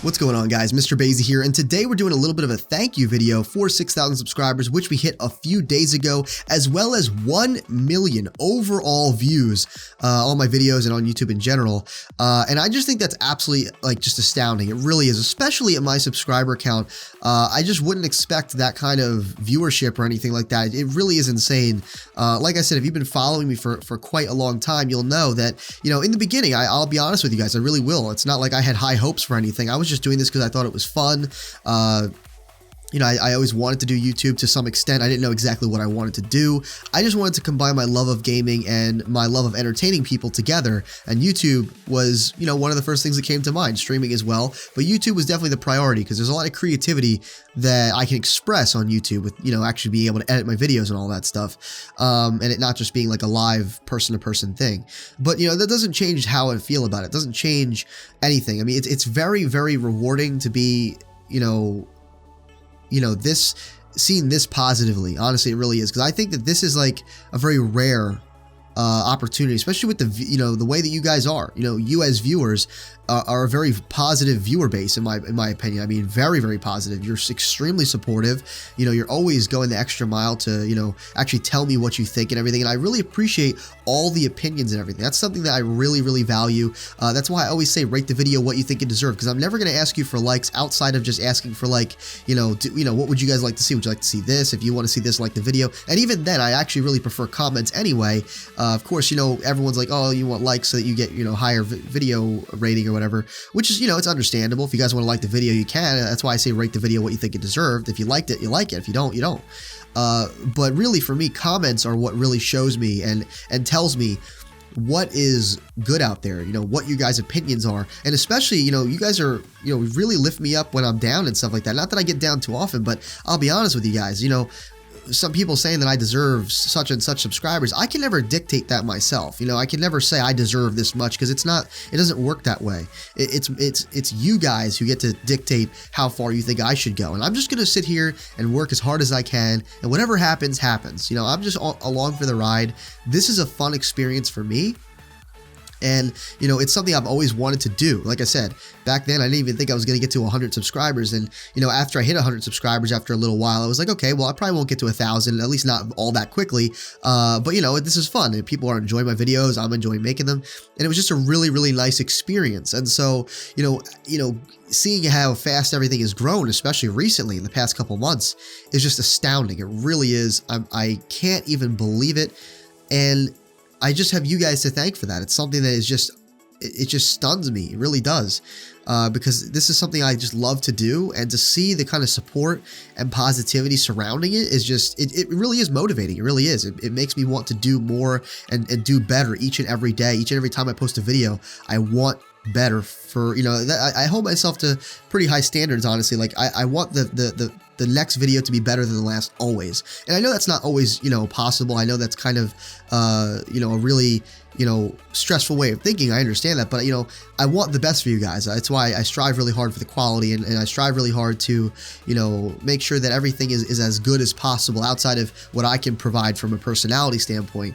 What's going on, guys? MrBayeasy here, and today we're doing a little bit of a thank you video for 6,000 subscribers, which we hit a few days ago, as well as 1 million overall views on my videos and on YouTube in general. And I just think that's absolutely just astounding. It really is, especially at my subscriber count. I just wouldn't expect that kind of viewership or anything like that. It really is insane. Like I said, if you've been following me for quite a long time, you'll know that, in the beginning, I'll be honest with you guys, I really will. It's not like I had high hopes for anything. I was just doing this because I thought it was fun. I always wanted to do YouTube to some extent. I didn't know exactly what I wanted to do. I just wanted to combine my love of gaming and my love of entertaining people together. And YouTube was, one of the first things that came to mind, streaming as well. But YouTube was definitely the priority because there's a lot of creativity that I can express on YouTube with, actually being able to edit my videos and all that stuff. And it not just being like a live person-to-person thing. But, that doesn't change how I feel about it. It doesn't change anything. I mean, it's very, very rewarding to be, seeing this positively. Honestly, it really is, because I think that this is like a very rare opportunity, especially with the way that you guys are. You as viewers are a very positive viewer base in my opinion. I mean, very, very positive. You're extremely supportive. You're always going the extra mile to actually tell me what you think and everything. And I really appreciate all the opinions and everything. That's something that I really, really value. That's why I always say rate the video what you think it deserves, because I'm never going to ask you for likes outside of just asking for what would you guys like to see? Would you like to see this? If you want to see this, like the video. And even then, I actually really prefer comments anyway. Of course, everyone's like, oh, you want likes so that you get, higher video rating or whatever, which is, it's understandable. If you guys want to like the video, you can. That's why I say rate the video what you think it deserved. If you liked it, you like it. If you don't, you don't. But really, for me, comments are what really shows me and tells me what is good out there, what you guys' opinions are. And especially, you guys are, really lift me up when I'm down and stuff like that. Not that I get down too often, but I'll be honest with you guys, some people saying that I deserve such and such subscribers. I can never dictate that myself. I can never say I deserve this much, because it doesn't work that way. It's you guys who get to dictate how far you think I should go. And I'm just going to sit here and work as hard as I can. And whatever happens, happens. I'm just along for the ride. This is a fun experience for me. And, it's something I've always wanted to do. Like I said, back then, I didn't even think I was going to get to 100 subscribers. And, after I hit 100 subscribers after a little while, I was like, okay, well, I probably won't get to 1,000, at least not all that quickly. But, this is fun. And people are enjoying my videos. I'm enjoying making them. And it was just a really, really nice experience. And so, seeing how fast everything has grown, especially recently in the past couple months, is just astounding. It really is. I can't even believe it. And I just have you guys to thank for that. It's something that is it just stuns me. It really does. Because this is something I just love to do, and to see the kind of support and positivity surrounding it is just, it really is motivating. It really is. It makes me want to do more and do better each and every day. Each and every time I post a video, I want better for, I hold myself to pretty high standards, honestly. Like I want the next video to be better than the last always. And I know that's not always, possible. I know that's kind of, a really, stressful way of thinking. I understand that, but, I want the best for you guys. That's why I strive really hard for the quality, and I strive really hard to, make sure that everything is as good as possible outside of what I can provide from a personality standpoint.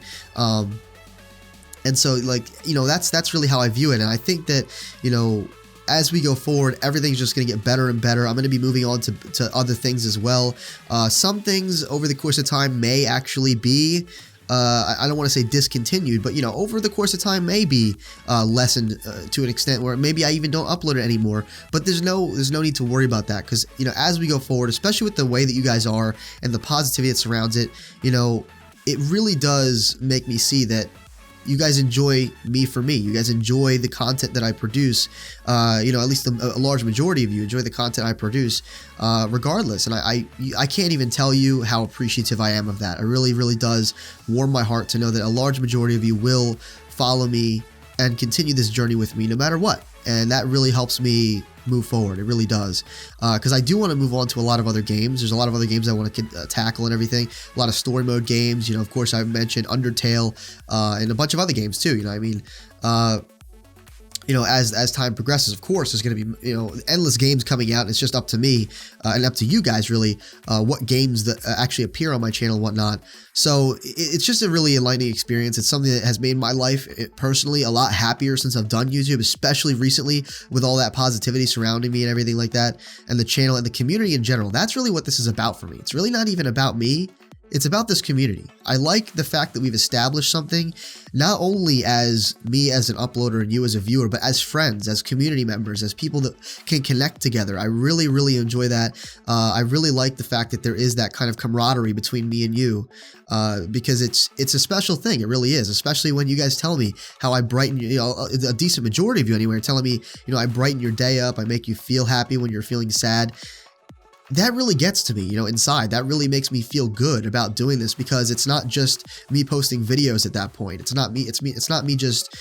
And so, that's really how I view it. And I think that, as we go forward, everything's just going to get better and better. I'm going to be moving on to other things as well. Some things over the course of time may actually be, I don't want to say discontinued, but, over the course of time may be lessened to an extent where maybe I even don't upload it anymore. But there's no need to worry about that, because, as we go forward, especially with the way that you guys are and the positivity that surrounds it, it really does make me see that you guys enjoy me for me. You guys enjoy the content that I produce. At least a large majority of you enjoy the content I produce, regardless. And I can't even tell you how appreciative I am of that. It really, really does warm my heart to know that a large majority of you will follow me and continue this journey with me no matter what. And that really helps me move forward. It really does. Because I do want to move on to a lot of other games. There's a lot of other games I want to tackle and everything. A lot of story mode games. Of course, I've mentioned Undertale and a bunch of other games too. as time progresses, of course, there's going to be, endless games coming out. And it's just up to me and up to you guys, really, what games that actually appear on my channel and whatnot. So it's just a really enlightening experience. It's something that has made my life personally a lot happier since I've done YouTube, especially recently with all that positivity surrounding me and everything like that, and the channel and the community in general. That's really what this is about for me. It's really not even about me. It's about this community. I like the fact that we've established something, not only as me as an uploader and you as a viewer, but as friends, as community members, as people that can connect together. I really, really enjoy that. I really like the fact that there is that kind of camaraderie between me and you, because it's a special thing. It really is, especially when you guys tell me how I brighten, a decent majority of you anyway are telling me, I brighten your day up. I make you feel happy when you're feeling sad. That really gets to me, inside. That really makes me feel good about doing this, because it's not just me posting videos at that point. It's not me. It's not me just,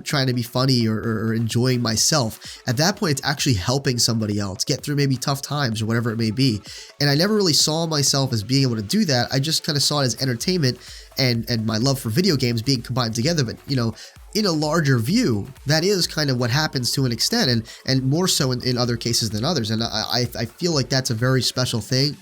trying to be funny or enjoying myself. At that point, it's actually helping somebody else get through maybe tough times or whatever it may be. And I never really saw myself as being able to do that. I just kind of saw it as entertainment and my love for video games being combined together. But, in a larger view, that is kind of what happens to an extent, and more so in other cases than others. And I feel like that's a very special thing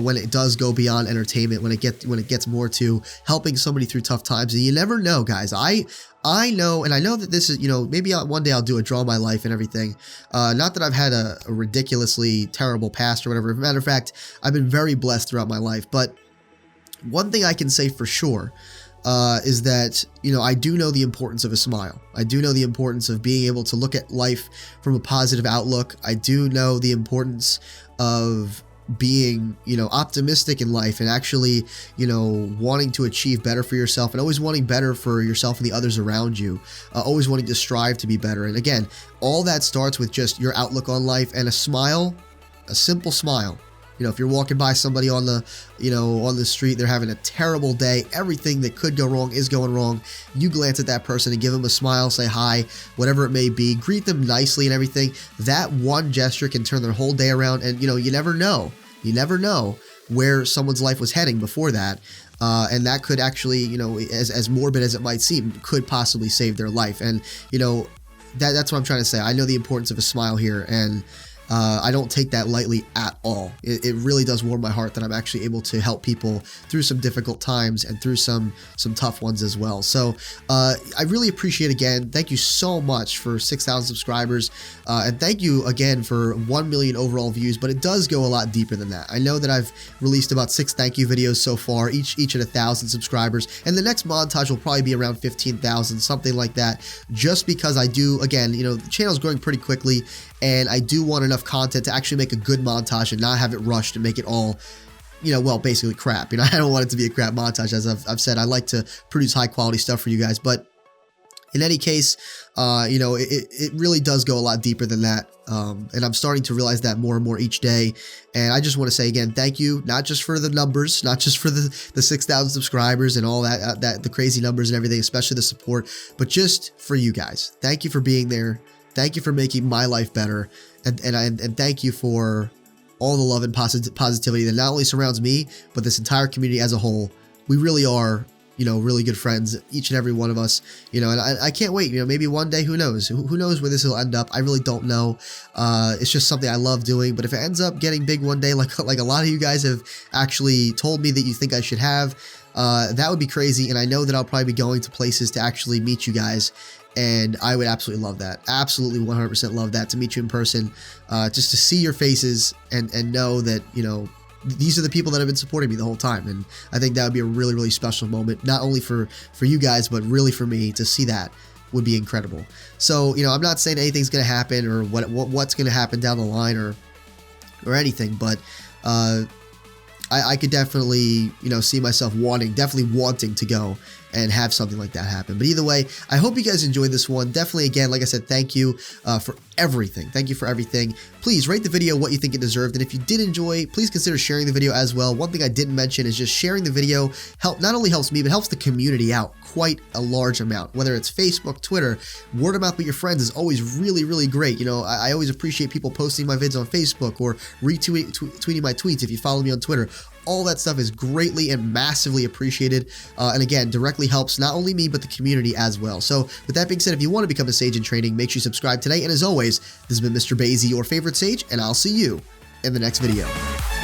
when it does go beyond entertainment, when it gets more to helping somebody through tough times. And you never know, guys. I know, and I know that this is, maybe one day I'll do a draw my life and everything. Not that I've had a ridiculously terrible past or whatever. As a matter of fact, I've been very blessed throughout my life. But one thing I can say for sure is that, I do know the importance of a smile. I do know the importance of being able to look at life from a positive outlook. I do know the importance of being, optimistic in life and actually, wanting to achieve better for yourself and always wanting better for yourself and the others around you, always wanting to strive to be better. And again, all that starts with just your outlook on life and a smile, a simple smile. If you're walking by somebody on the, on the street, they're having a terrible day, everything that could go wrong is going wrong. You glance at that person and give them a smile, say hi, whatever it may be, greet them nicely and everything. That one gesture can turn their whole day around. And, you never know. You never know where someone's life was heading before that. And that could actually, as morbid as it might seem, could possibly save their life. And, that's what I'm trying to say. I know the importance of a smile here, and I don't take that lightly at all. It really does warm my heart that I'm actually able to help people through some difficult times and through some tough ones as well. So I really appreciate, again, thank you so much for 6,000 subscribers, and thank you again for 1 million overall views, but it does go a lot deeper than that. I know that I've released about 6 thank you videos so far, each at 1,000 subscribers, and the next montage will probably be around 15,000, something like that, just because I do, again, the channel's growing pretty quickly, and I do want enough content to actually make a good montage and not have it rushed and make it all, well, basically crap. I don't want it to be a crap montage. As I've said, I like to produce high quality stuff for you guys. But in any case, it really does go a lot deeper than that. And I'm starting to realize that more and more each day. And I just want to say again, thank you, not just for the numbers, not just for the 6,000 subscribers and all that the crazy numbers and everything, especially the support, but just for you guys. Thank you for being there. Thank you for making my life better, and thank you for all the love and positivity that not only surrounds me, but this entire community as a whole. We really are, really good friends, each and every one of us, and I can't wait, maybe one day, who knows? Who knows where this will end up? I really don't know. It's just something I love doing, but if it ends up getting big one day, like a lot of you guys have actually told me that you think I should have, that would be crazy, and I know that I'll probably be going to places to actually meet you guys. And I would absolutely love that. Absolutely 100% love that, to meet you in person, just to see your faces and know that, these are the people that have been supporting me the whole time. And I think that would be a really, really special moment, not only for you guys, but really for me to see that would be incredible. So, I'm not saying anything's going to happen or what's going to happen down the line or anything, but I could definitely, see myself definitely wanting to go and have something like that happen. But either way, I hope you guys enjoyed this one. Definitely, again, like I said, thank you for everything. Thank you for everything. Please rate the video what you think it deserved. And if you did enjoy, please consider sharing the video as well. One thing I didn't mention is just sharing the video not only helps me, but helps the community out quite a large amount. Whether it's Facebook, Twitter, word of mouth with your friends is always really, really great. I always appreciate people posting my vids on Facebook or retweeting my tweets if you follow me on Twitter. all that stuff is greatly and massively appreciated. And again, directly helps not only me, but the community as well. So with that being said, if you want to become a Sage in training, make sure you subscribe today. And as always, this has been MrBayeasy, your favorite Sage, and I'll see you in the next video.